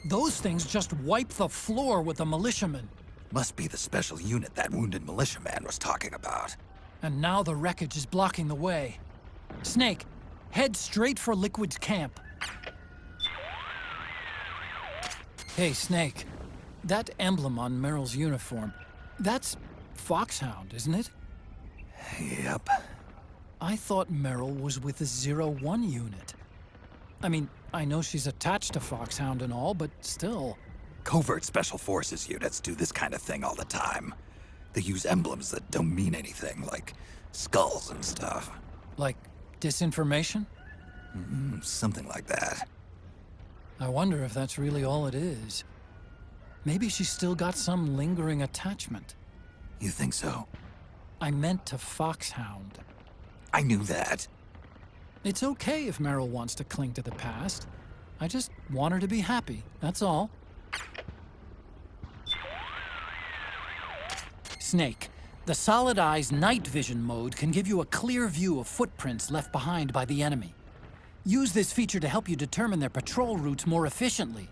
Those things just wipe the floor with the militiamen. Must be the special unit that wounded militiaman was talking about. And now the wreckage is blocking the way. Snake, head straight for Liquid's camp. Hey, Snake. That emblem on Meryl's uniform, that's Foxhound, isn't it? Yep. I thought Meryl was with the 01 unit. I mean, I know she's attached to Foxhound and all, but still. Covert Special Forces units do this kind of thing all the time. They use emblems that don't mean anything, like skulls and stuff. Like disinformation? Something like that. I wonder if that's really all it is. Maybe she's still got some lingering attachment. You think so? I meant to Foxhound. I knew that. It's okay if Meryl wants to cling to the past. I just want her to be happy, that's all. Snake, the Solid Eye's night vision mode can give you a clear view of footprints left behind by the enemy. Use this feature to help you determine their patrol routes more efficiently.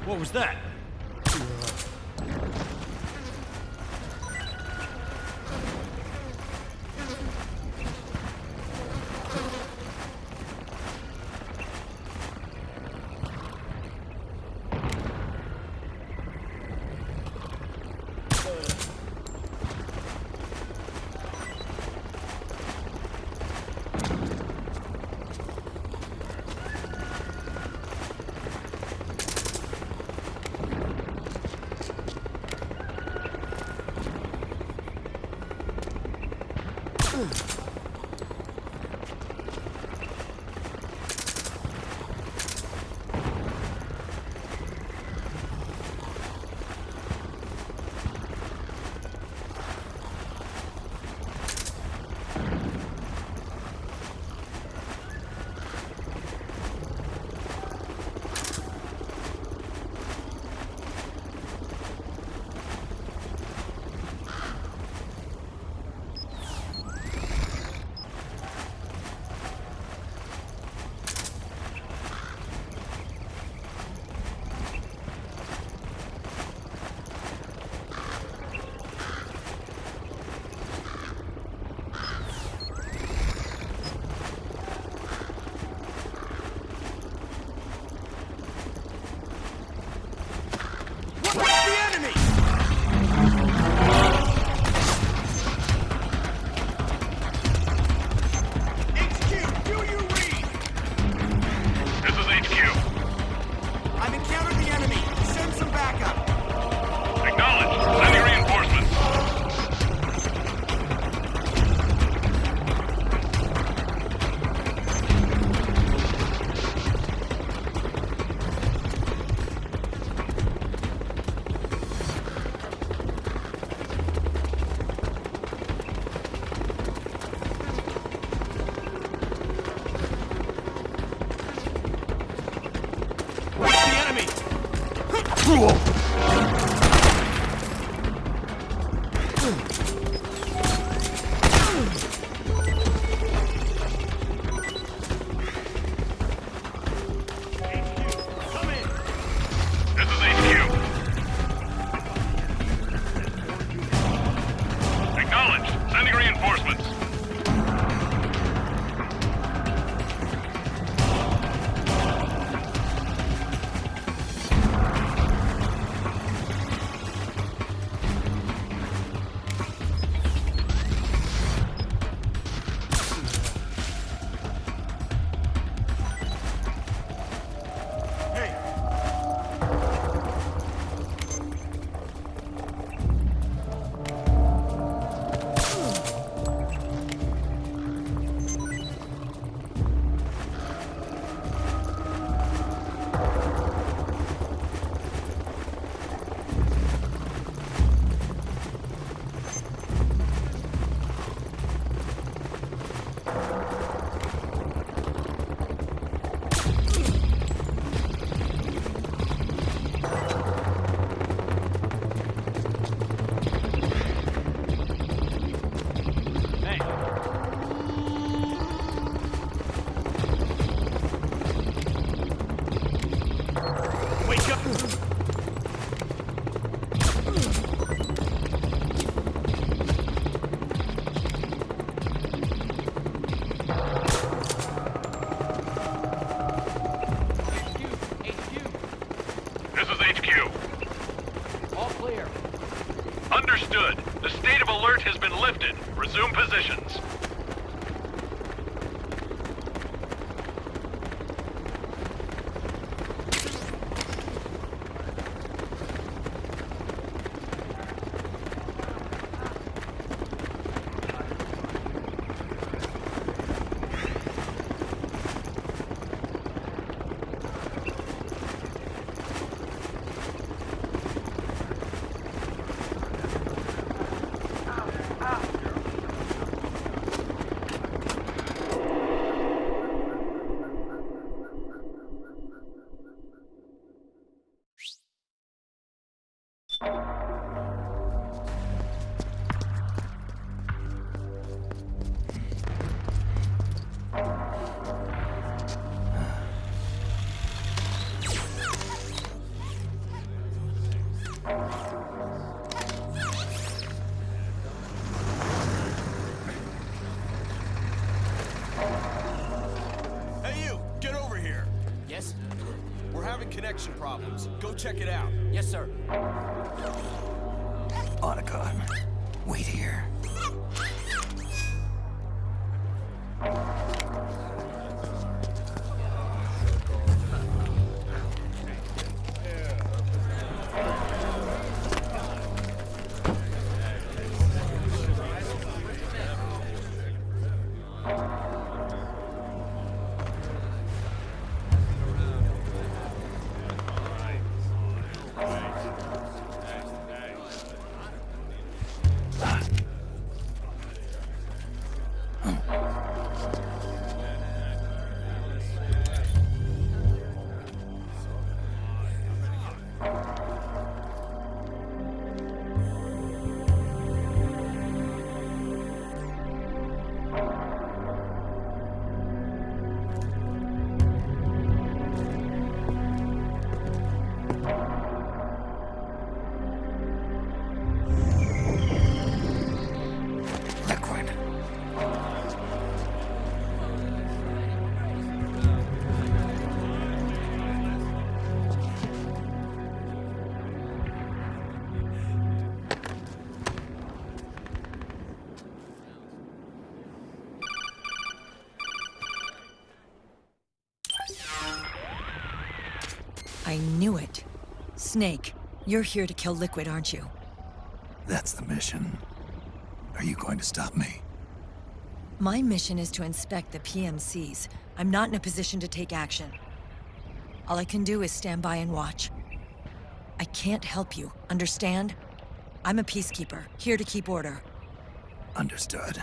What was that? Sending reinforcements. Understood. The state of alert has been lifted. Resume positions. Connection problems. Go check it out. Yes, sir. Otacon, wait here. I knew it. Snake, you're here to kill Liquid, aren't you? That's the mission. Are you going to stop me? My mission is to inspect the PMCs. I'm not in a position to take action. All I can do is stand by and watch. I can't help you, understand? I'm a peacekeeper, here to keep order. Understood.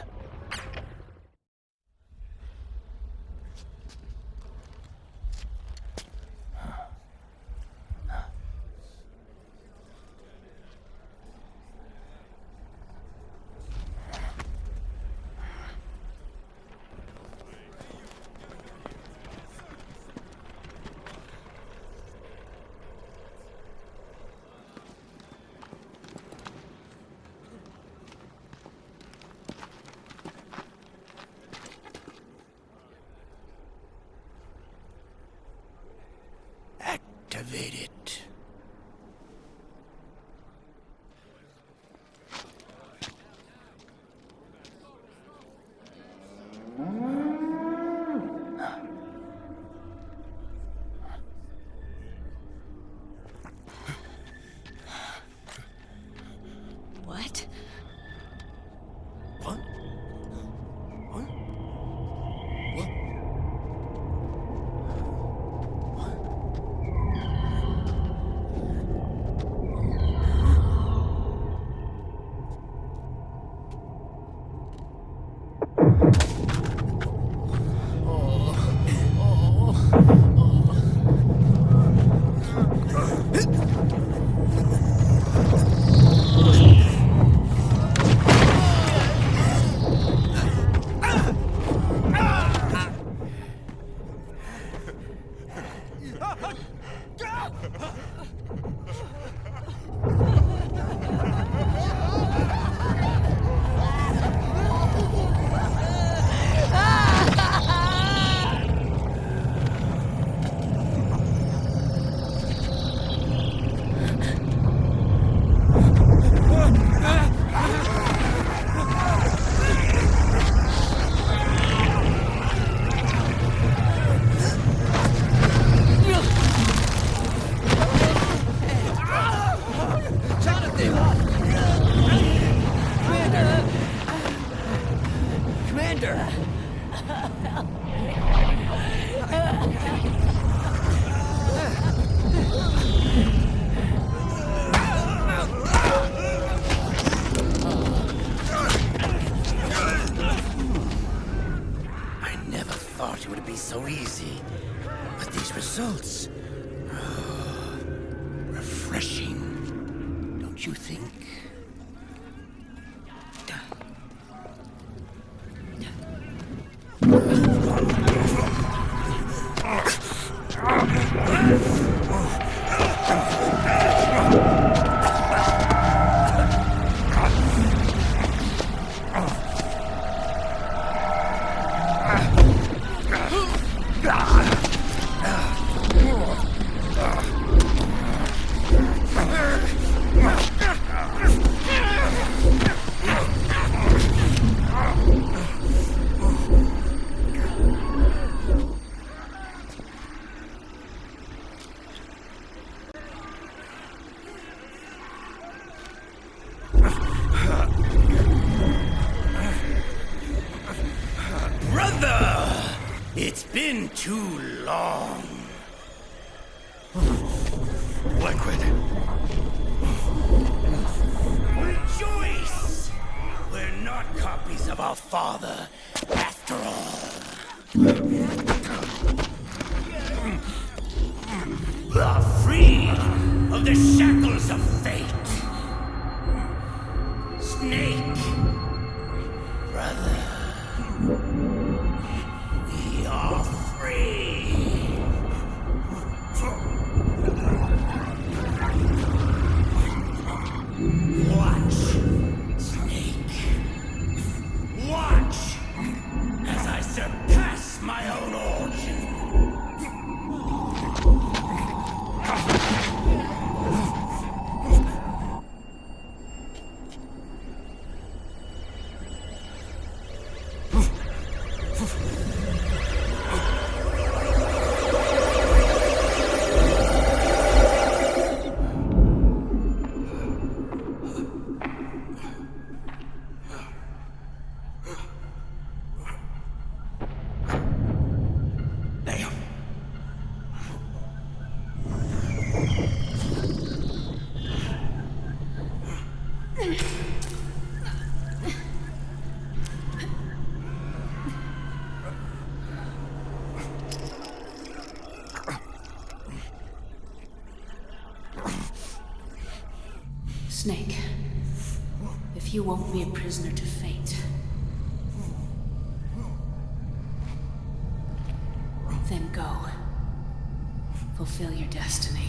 surrender! I never thought it would be so easy. But these results... refreshing. Don't you think? It's been too long. Liquid. Rejoice! We're not copies of our father, after all. Are free of the shackles of fate. Snake, brother. We are free. Watch, Snake. Watch as I surpass my own origin. Snake, if you won't be a prisoner to fate, then go. Fulfill your destiny.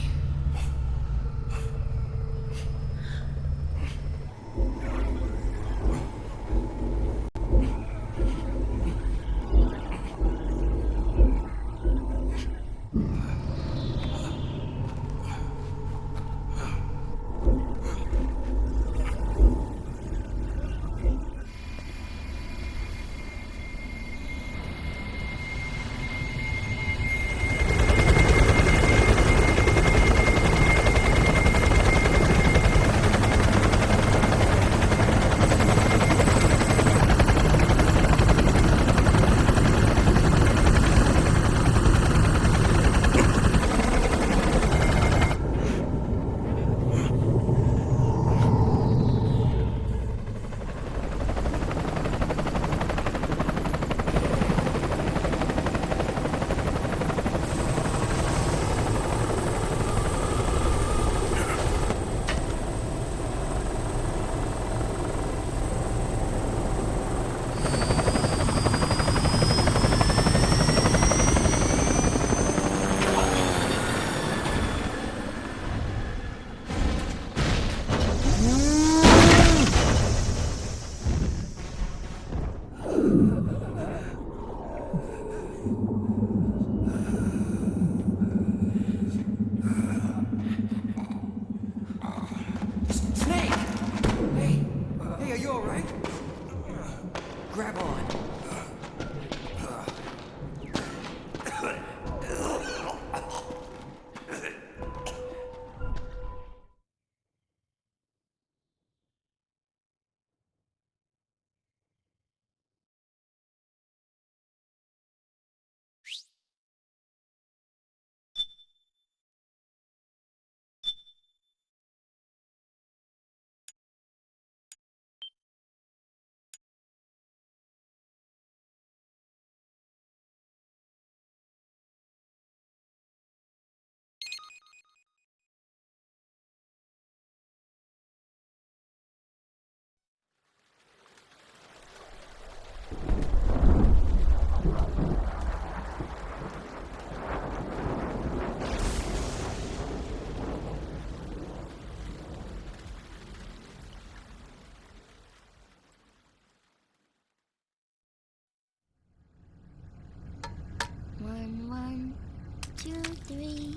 3,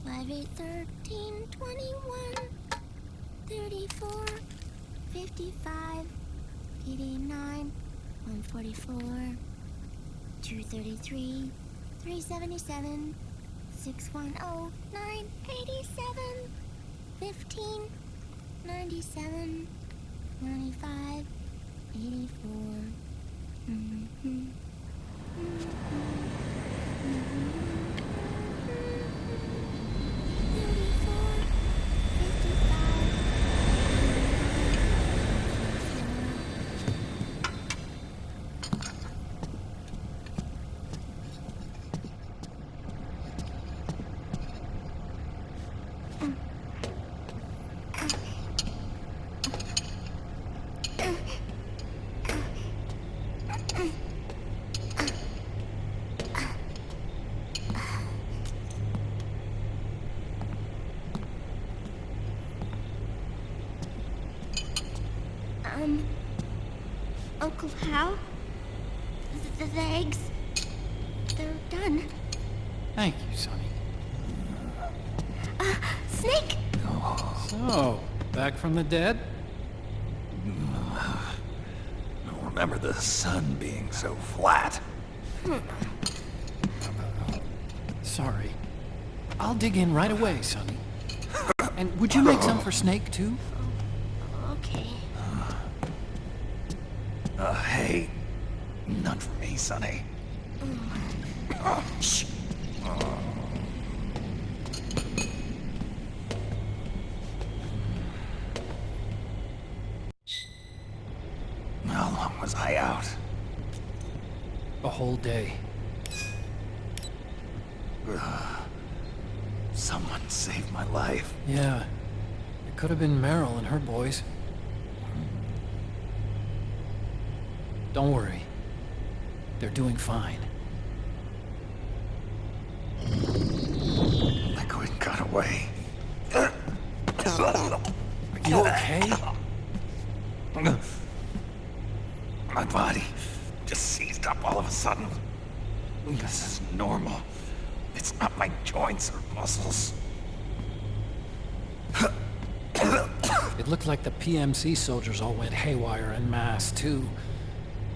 5, 8, 13, 21, 34, 55, 89, 144, 233, 377, 610, 987, 15, 97, 95, 84. Uncle Hal? The eggs? They're done. Thank you, Sonny. Snake! So, back from the dead? I don't remember the sun being so flat. Sorry. I'll dig in right away, Sonny. And would you make some for Snake, too? Okay. Hey, none for me, Sonny. Shh. How long was I out? A whole day. Someone saved my life. Yeah. It could have been Meryl and her boys. Don't worry. They're doing fine. Liquid got away. Are you okay? My body just seized up all of a sudden. This is normal. It's not my joints or muscles. It looked like the PMC soldiers all went haywire en masse, too.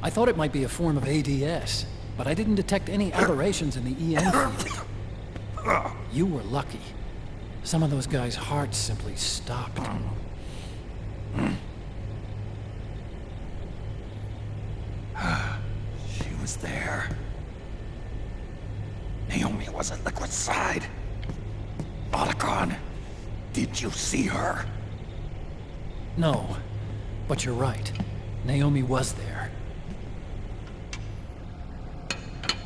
I thought it might be a form of ADS, but I didn't detect any aberrations in the EM field. You were lucky. Some of those guys' hearts simply stopped. She was there. Naomi was at Liquid's side. Otacon, did you see her? No, but you're right. Naomi was there.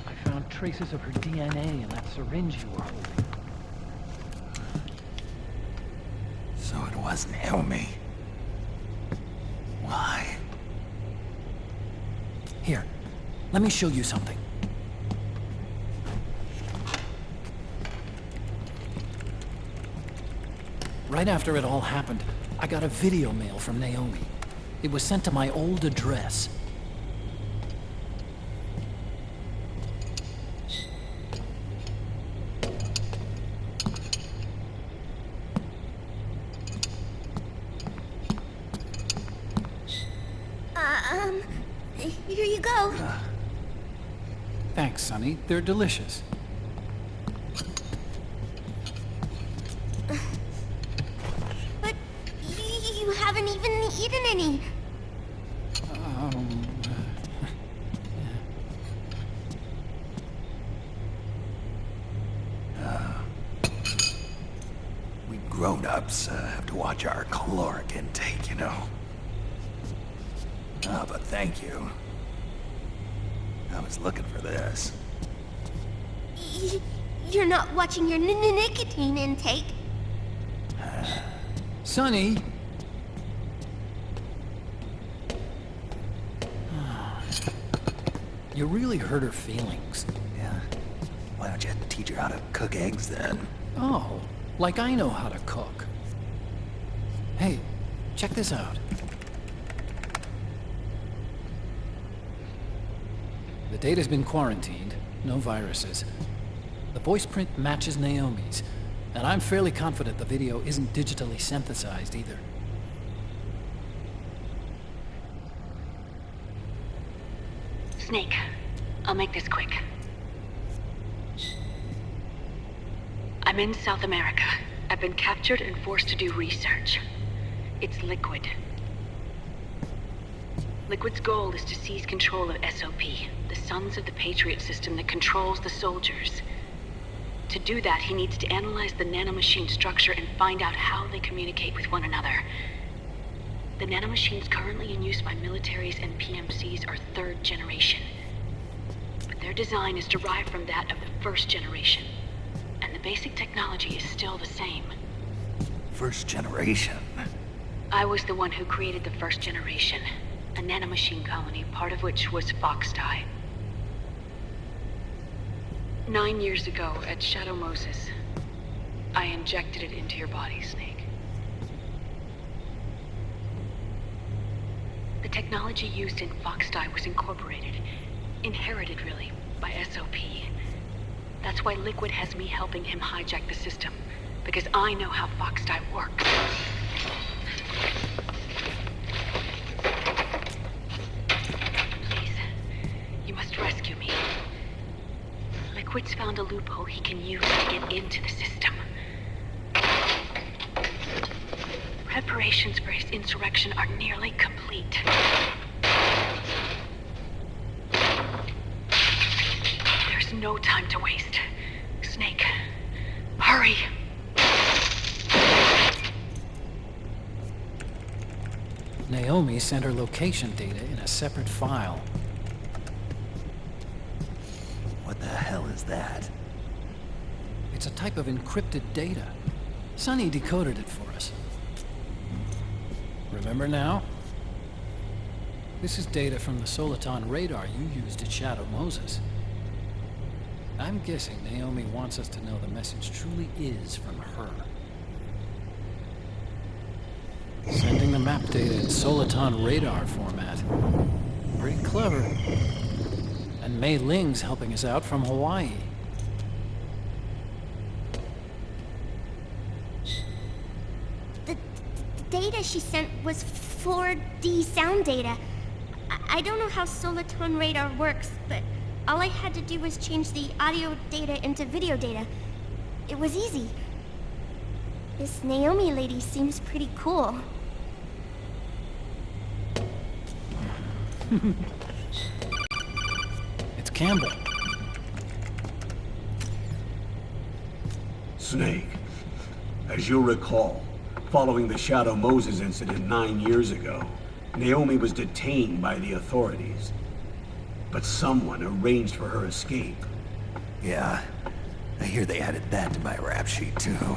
I found traces of her DNA in that syringe you were holding. So it was Naomi. Why? Here, let me show you something. Right after it all happened, I got a video mail from Naomi. It was sent to my old address. Here you go. Thanks, Sonny. They're delicious. But you haven't even eaten any. We grown-ups have to watch our caloric intake, you know. But thank you. I was looking for this. You're not watching your nicotine intake. Sonny! You really hurt her feelings. Yeah. Why don't you teach her how to cook eggs then? Oh, like I know how to cook. Hey, check this out. The data's been quarantined, no viruses. The voice print matches Naomi's, and I'm fairly confident the video isn't digitally synthesized either. Snake, I'll make this quick. I'm in South America. I've been captured and forced to do research. It's Liquid. Liquid's goal is to seize control of SOP, the Sons of the Patriots system that controls the soldiers. To do that, he needs to analyze the nanomachine structure and find out how they communicate with one another. The nanomachines currently in use by militaries and PMCs are third generation. But their design is derived from that of the first generation. And the basic technology is still the same. First generation? I was the one who created the first generation. A nanomachine colony, part of which was Foxdie. 9 years ago, at Shadow Moses, I injected it into your body, Snake. The technology used in Foxdie was incorporated, inherited really, by SOP. That's why Liquid has me helping him hijack the system, because I know how Foxdie works. Rescue me. Liquid's found a loophole he can use to get into the system. Preparations for his insurrection are nearly complete. There's no time to waste. Snake, hurry! Naomi sent her location data in a separate file. What the hell is that? It's a type of encrypted data. Sonny decoded it for us. Remember now? This is data from the Soliton radar you used at Shadow Moses. I'm guessing Naomi wants us to know the message truly is from her. Sending the map data in Soliton radar format. Pretty clever. And Mei Ling's helping us out from Hawaii. The data she sent was 4D sound data. I don't know how Soliton radar works, but all I had to do was change the audio data into video data. It was easy. This Naomi lady seems pretty cool. It's Campbell. Snake, as you'll recall, following the Shadow Moses incident 9 years ago, Naomi was detained by the authorities. But someone arranged for her escape. Yeah, I hear they added that to my rap sheet too.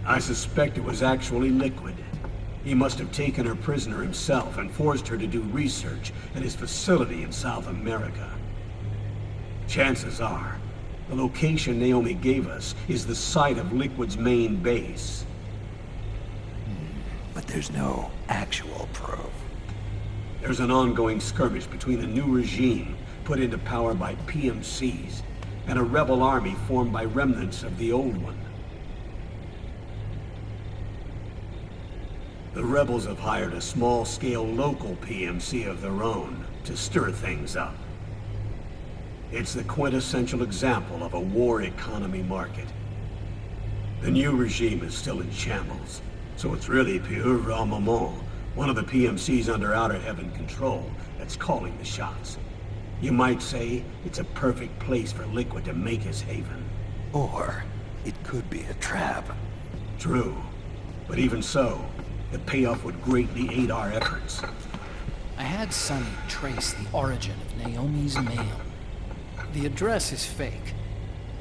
I suspect it was actually Liquid. He must have taken her prisoner himself and forced her to do research at his facility in South America. Chances are, the location Naomi gave us is the site of Liquid's main base. But there's no actual proof. There's an ongoing skirmish between a new regime put into power by PMCs and a rebel army formed by remnants of the old one. The rebels have hired a small-scale local PMC of their own to stir things up. It's the quintessential example of a war economy market. The new regime is still in shambles, so it's really pure armament, one of the PMCs under Outer Heaven control, that's calling the shots. You might say it's a perfect place for Liquid to make his haven. Or it could be a trap. True, but even so, the payoff would greatly aid our efforts. I had Sonny trace the origin of Naomi's mail. The address is fake,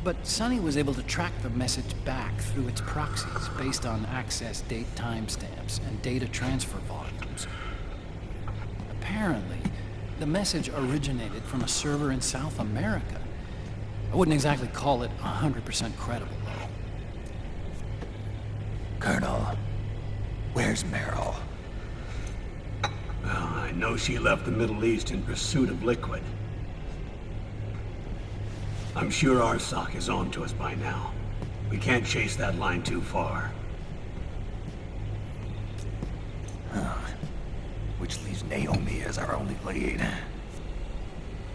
but Sonny was able to track the message back through its proxies based on access date timestamps and data transfer volumes. Apparently, the message originated from a server in South America. I wouldn't exactly call it 100% credible, though. Colonel, where's Meryl? Well, I know she left the Middle East in pursuit of Liquid. I'm sure Arsak is on to us by now. We can't chase that line too far. Which leaves Naomi as our only lead.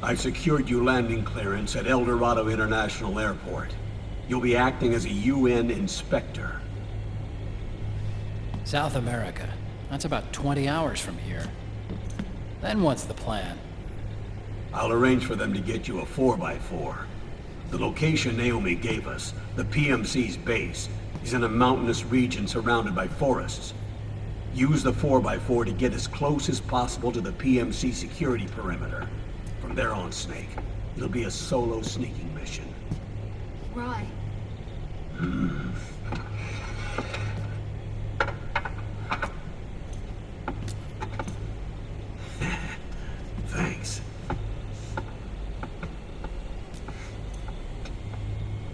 I've secured you landing clearance at El Dorado International Airport. You'll be acting as a UN inspector. South America. That's about 20 hours from here. Then what's the plan? I'll arrange for them to get you a 4x4. The location Naomi gave us, the PMC's base, is in a mountainous region surrounded by forests. Use the 4x4 to get as close as possible to the PMC security perimeter. From there on, Snake, it'll be a solo sneaking mission. Right. Thanks.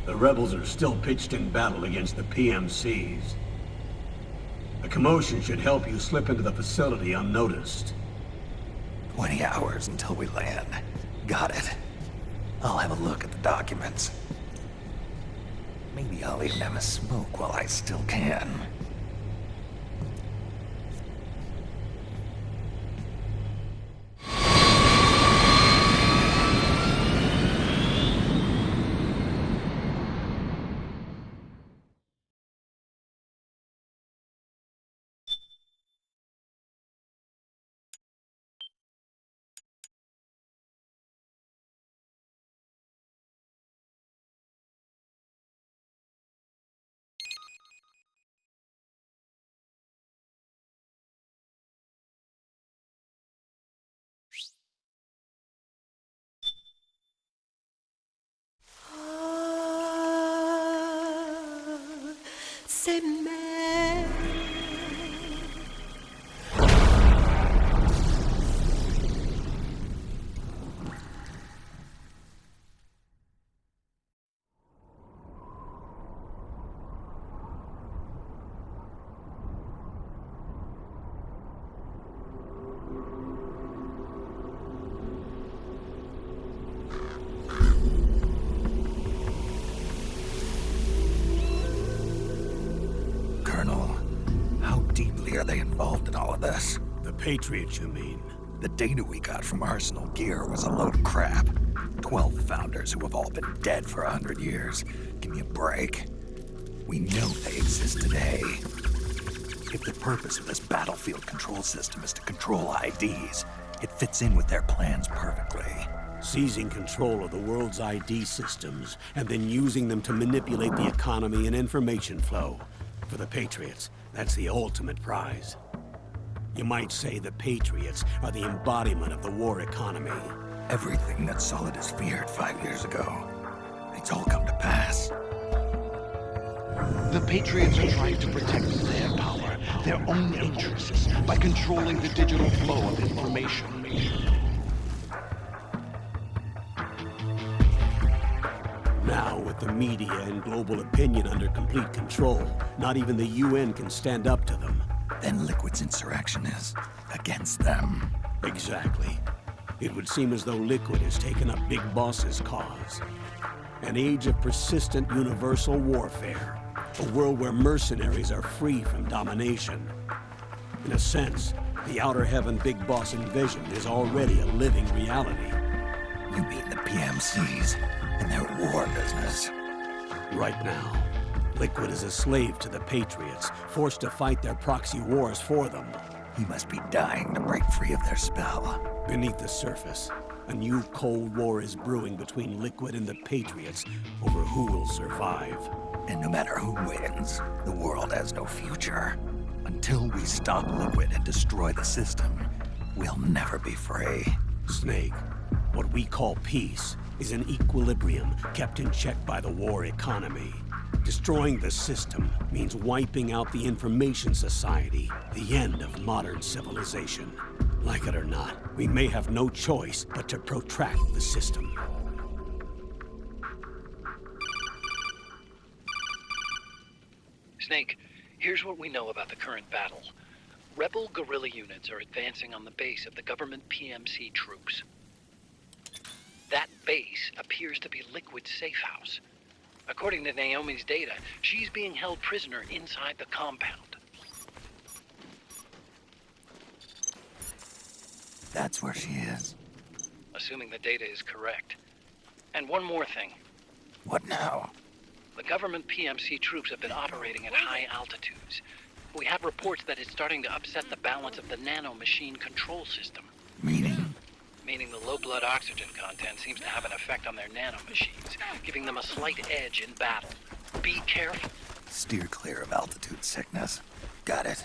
The rebels are still pitched in battle against the PMCs. A commotion should help you slip into the facility unnoticed. 20 hours until we land. Got it. I'll have a look at the documents. Maybe I'll even have a smoke while I still can. Are they involved in all of this? The Patriots, you mean? The data we got from Arsenal Gear was a load of crap. 12 founders who have all been dead for 100 years. Give me a break. We know they exist today. If the purpose of this battlefield control system is to control IDs, it fits in with their plans perfectly. Seizing control of the world's ID systems, and then using them to manipulate the economy and information flow. For the Patriots, that's the ultimate prize. You might say the Patriots are the embodiment of the war economy. Everything that Solidus feared 5 years ago, it's all come to pass. The Patriots are trying to protect their power, their own interests, by controlling the digital flow of information. Now, with the media and global opinion under complete control, not even the UN can stand up to them. Then Liquid's insurrection is against them. Exactly. It would seem as though Liquid has taken up Big Boss's cause. An age of persistent universal warfare. A world where mercenaries are free from domination. In a sense, the Outer Heaven Big Boss envisioned is already a living reality. You mean the PMCs and their war business? Right now, Liquid is a slave to the Patriots, forced to fight their proxy wars for them. He must be dying to break free of their spell. Beneath the surface, a new Cold War is brewing between Liquid and the Patriots over who will survive. And no matter who wins, the world has no future. Until we stop Liquid and destroy the system, we'll never be free. Snake, what we call peace is an equilibrium kept in check by the war economy. Destroying the system means wiping out the information society, the end of modern civilization. Like it or not, we may have no choice but to protract the system. Snake, here's what we know about the current battle. Rebel guerrilla units are advancing on the base of the government PMC troops. That base appears to be Liquid's safe house. According to Naomi's data, she's being held prisoner inside the compound. That's where she is. Assuming the data is correct. And one more thing. What now? The government PMC troops have been operating at high altitudes. We have reports that it's starting to upset the balance of the nano-machine control system. Meaning? Meaning the low blood oxygen content seems to have an effect on their nano-machines, giving them a slight edge in battle. Be careful. Steer clear of altitude sickness. Got it.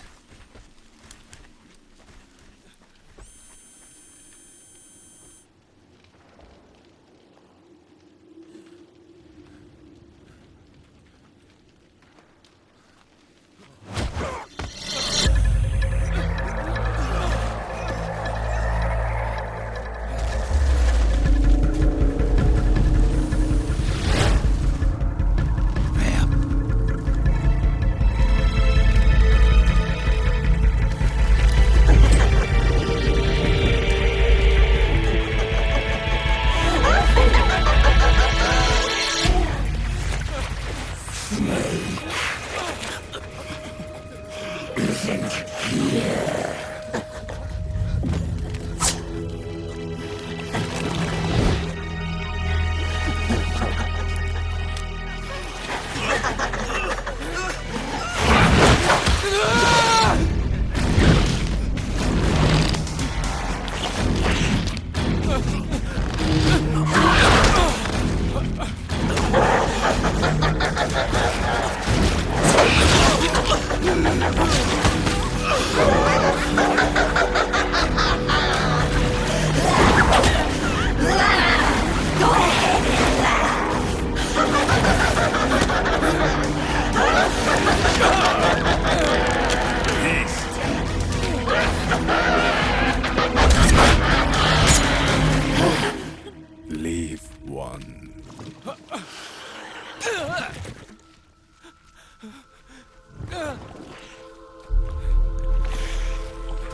Leave one.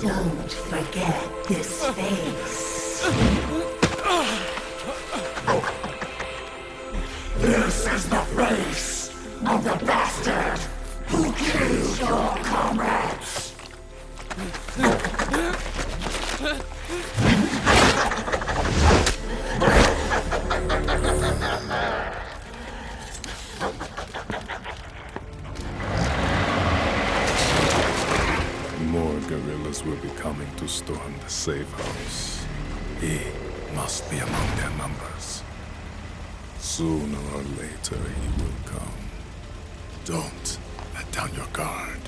Don't forget this face. This is the face of the bastard who killed your comrades. More guerrillas will be coming to storm the safe house. He must be among their numbers. Sooner or later he will come. Don't let down your guard.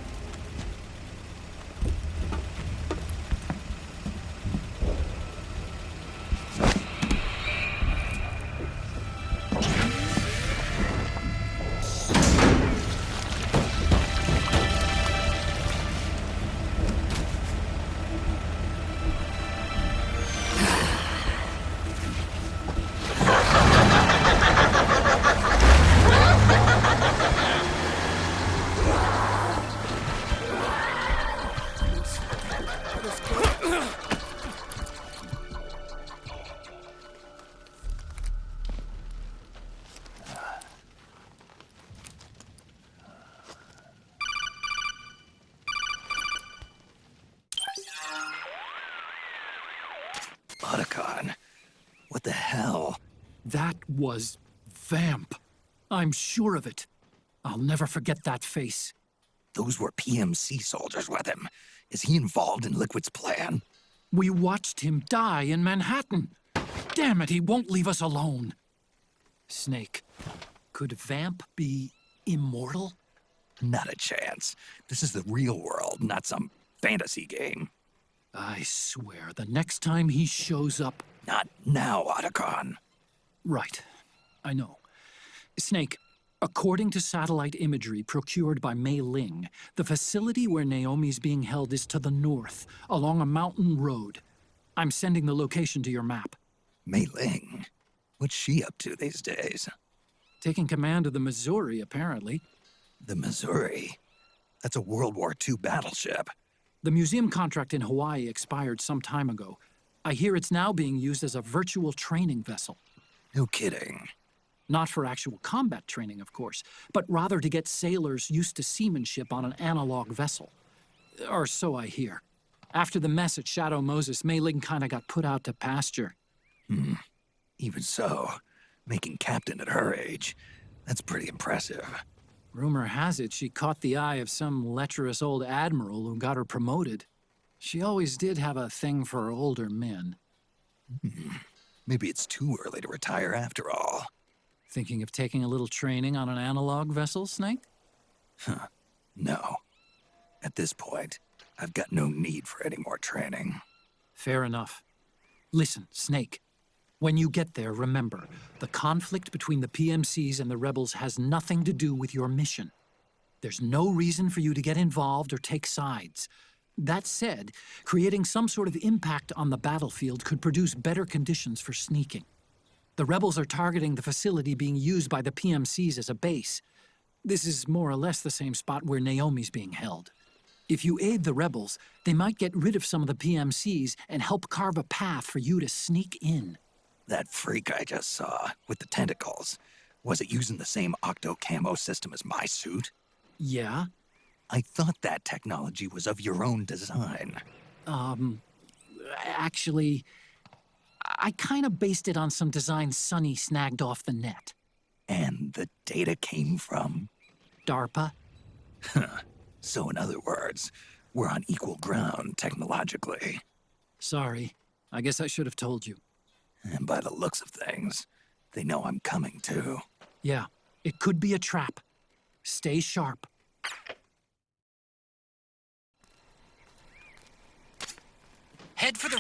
What the hell? That was Vamp. I'm sure of it. I'll never forget that face. Those were PMC soldiers with him. Is he involved in Liquid's plan? We watched him die in Manhattan. Damn it, he won't leave us alone. Snake, could Vamp be immortal? Not a chance. This is the real world, not some fantasy game. I swear, the next time he shows up... Not now, Otacon. Right. I know. Snake, according to satellite imagery procured by Mei Ling, the facility where Naomi's being held is to the north, along a mountain road. I'm sending the location to your map. Mei Ling? What's she up to these days? Taking command of the Missouri, apparently. The Missouri? That's a World War II battleship. The museum contract in Hawaii expired some time ago. I hear it's now being used as a virtual training vessel. No kidding. Not for actual combat training, of course, but rather to get sailors used to seamanship on an analog vessel. Or so I hear. After the mess at Shadow Moses, Mei Ling kinda got put out to pasture. Even so, making captain at her age, that's pretty impressive. Rumor has it she caught the eye of some lecherous old admiral who got her promoted. She always did have a thing for older men. Maybe it's too early to retire after all. Thinking of taking a little training on an analog vessel, Snake? No. At this point, I've got no need for any more training. Fair enough. Listen, Snake. When you get there, remember, the conflict between the PMCs and the rebels has nothing to do with your mission. There's no reason for you to get involved or take sides. That said, creating some sort of impact on the battlefield could produce better conditions for sneaking. The rebels are targeting the facility being used by the PMCs as a base. This is more or less the same spot where Naomi's being held. If you aid the rebels, they might get rid of some of the PMCs and help carve a path for you to sneak in. That freak I just saw, with the tentacles, was it using the same octo-camo system as my suit? Yeah? I thought that technology was of your own design. Actually, I kinda based it on some design Sonny snagged off the net. And the data came from? DARPA? So in other words, we're on equal ground technologically. Sorry. I guess I should have told you. And by the looks of things, they know I'm coming too. Yeah, it could be a trap. Stay sharp. Head for the...